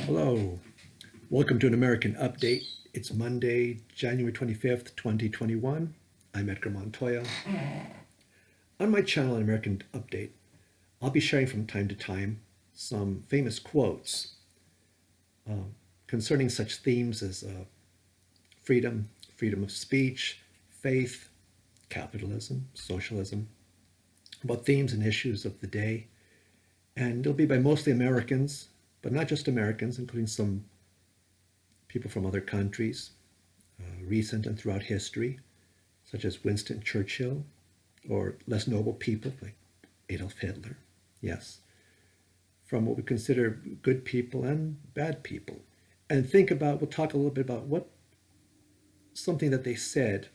Hello, welcome to an American Update. It's Monday, January 25th, 2021. I'm Edgar Montoya. On my channel, An American Update, I'll be sharing from time to time some famous quotes concerning such themes as freedom, freedom of speech, faith, capitalism, socialism, about themes and issues of the day. And it'll be by mostly Americans, but not just Americans, including some people from other countries, recent and throughout history, such as Winston Churchill, or less noble people like Adolf Hitler. Yes, from what we consider good people and bad people. And we'll talk a little bit about what something that they said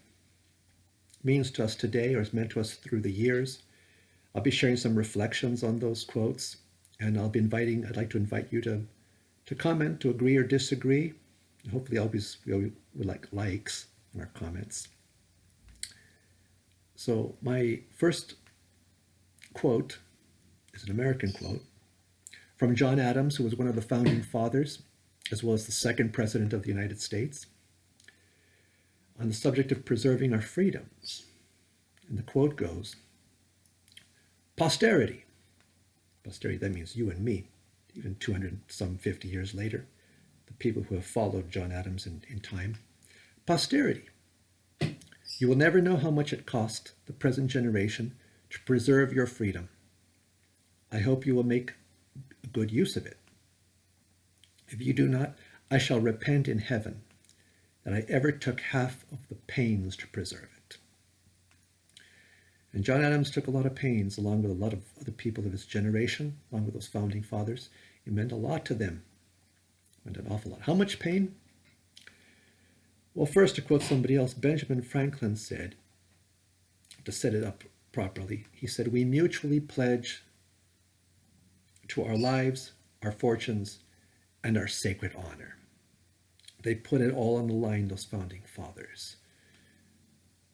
means to us today or has meant to us through the years. I'll be sharing some reflections on those quotes, and I'd like to invite you to comment, to agree or disagree. Hopefully we like likes in our comments. So my first quote is an American quote from John Adams, who was one of the founding fathers, as well as the second president of the United States, on the subject of preserving our freedoms. And the quote goes, posterity, that means you and me, even 250 years later, the people who have followed John Adams in time. Posterity, you will never know how much it cost the present generation to preserve your freedom. I hope you will make a good use of it. If you do not, I shall repent in heaven that I ever took half of the pains to preserve it. And John Adams took a lot of pains, along with a lot of other people of his generation, along with those founding fathers. It meant a lot to them. It meant an awful lot. How much pain? Well, first, to quote somebody else, Benjamin Franklin said, to set it up properly, he said, we mutually pledge to our lives, our fortunes, and our sacred honor. They put it all on the line, those founding fathers,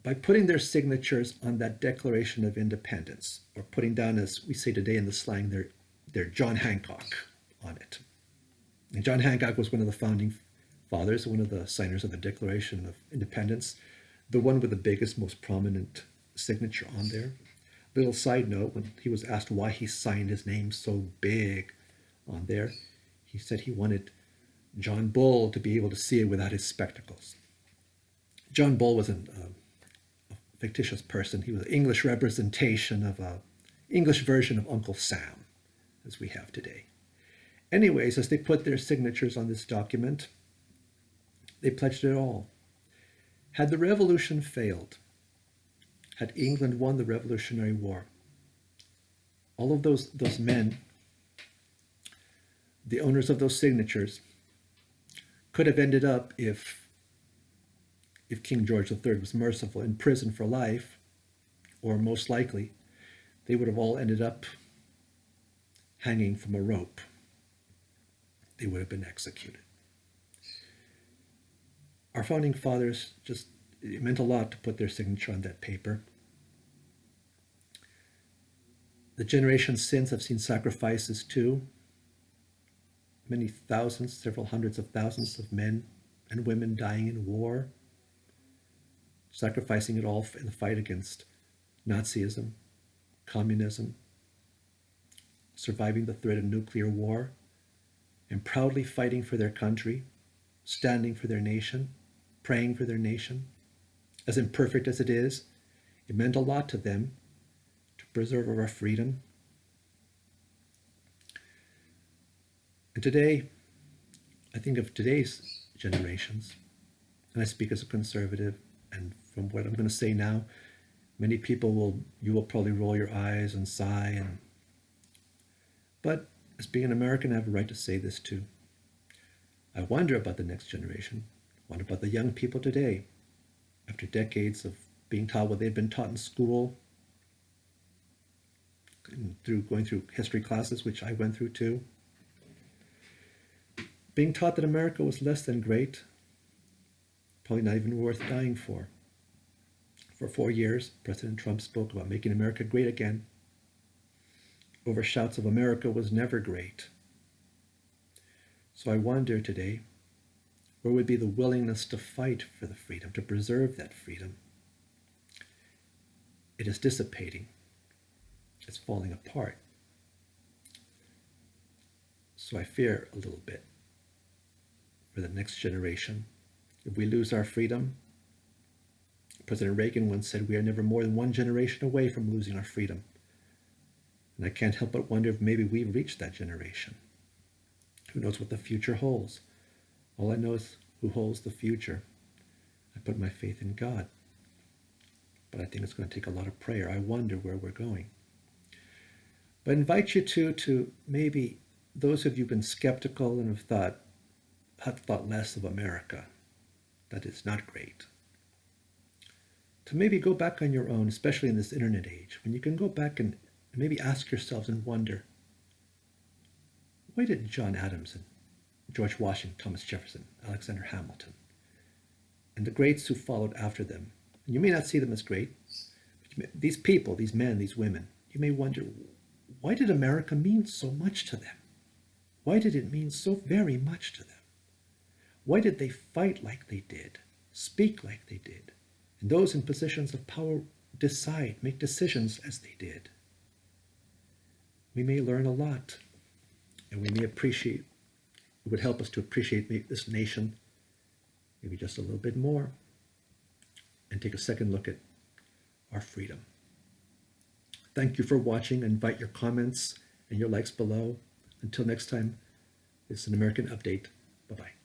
by putting their signatures on that Declaration of Independence, or putting down, as we say today in the slang, their John Hancock on it. And John Hancock was one of the founding fathers, one of the signers of the Declaration of Independence, the one with the biggest, most prominent signature on there. Little side note, when he was asked why he signed his name so big on there, he said he wanted John Bull to be able to see it without his spectacles. John Bull was a fictitious person. He was an English representation of an English version of Uncle Sam, as we have today. Anyways, as they put their signatures on this document, they pledged it all. Had the revolution failed, had England won the Revolutionary War, all of those men, the owners of those signatures, could have ended up, if King George III was merciful, in prison for life, or most likely, they would have all ended up hanging from a rope. They would have been executed. Our founding fathers, it meant a lot to put their signature on that paper. The generations since have seen sacrifices too. Many thousands, several hundreds of thousands of men and women dying in war, sacrificing it all in the fight against Nazism, communism, surviving the threat of nuclear war, and proudly fighting for their country, standing for their nation, praying for their nation. As imperfect as it is, it meant a lot to them to preserve our freedom. And today, I think of today's generations, and I speak as a conservative, and from what I'm going to say now, many people you will probably roll your eyes and sigh, but as being an American, I have a right to say this too. I wonder about the next generation. I wonder about the young people today, after decades of being taught what they've been taught in school, and going through history classes, which I went through too. Being taught that America was less than great, probably not even worth dying for. For 4 years, President Trump spoke about making America great again. Over shouts of America was never great. So I wonder today, where would be the willingness to fight for the freedom, to preserve that freedom? It is dissipating. It's falling apart. So I fear a little bit for the next generation. If we lose our freedom, President Reagan once said, we are never more than one generation away from losing our freedom. And I can't help but wonder if maybe we've reached that generation. Who knows what the future holds? All I know is who holds the future. I put my faith in God. But I think it's going to take a lot of prayer. I wonder where we're going. But I invite you to maybe those of you who've been skeptical and have thought less of America, that it's not great, to maybe go back on your own, especially in this internet age, when you can go back and maybe ask yourselves and wonder, why did John Adams and George Washington, Thomas Jefferson, Alexander Hamilton, and the greats who followed after them, and you may not see them as great, but these people, these men, these women, you may wonder, why did America mean so much to them? Why did it mean so very much to them? Why did they fight like they did, speak like they did, and those in positions of power decide, make decisions as they did? We may learn a lot, and we may appreciate, it would help us to appreciate this nation maybe just a little bit more, and take a second look at our freedom. Thank you for watching. I invite your comments and your likes below. Until next time, this is an American Update. Bye-bye.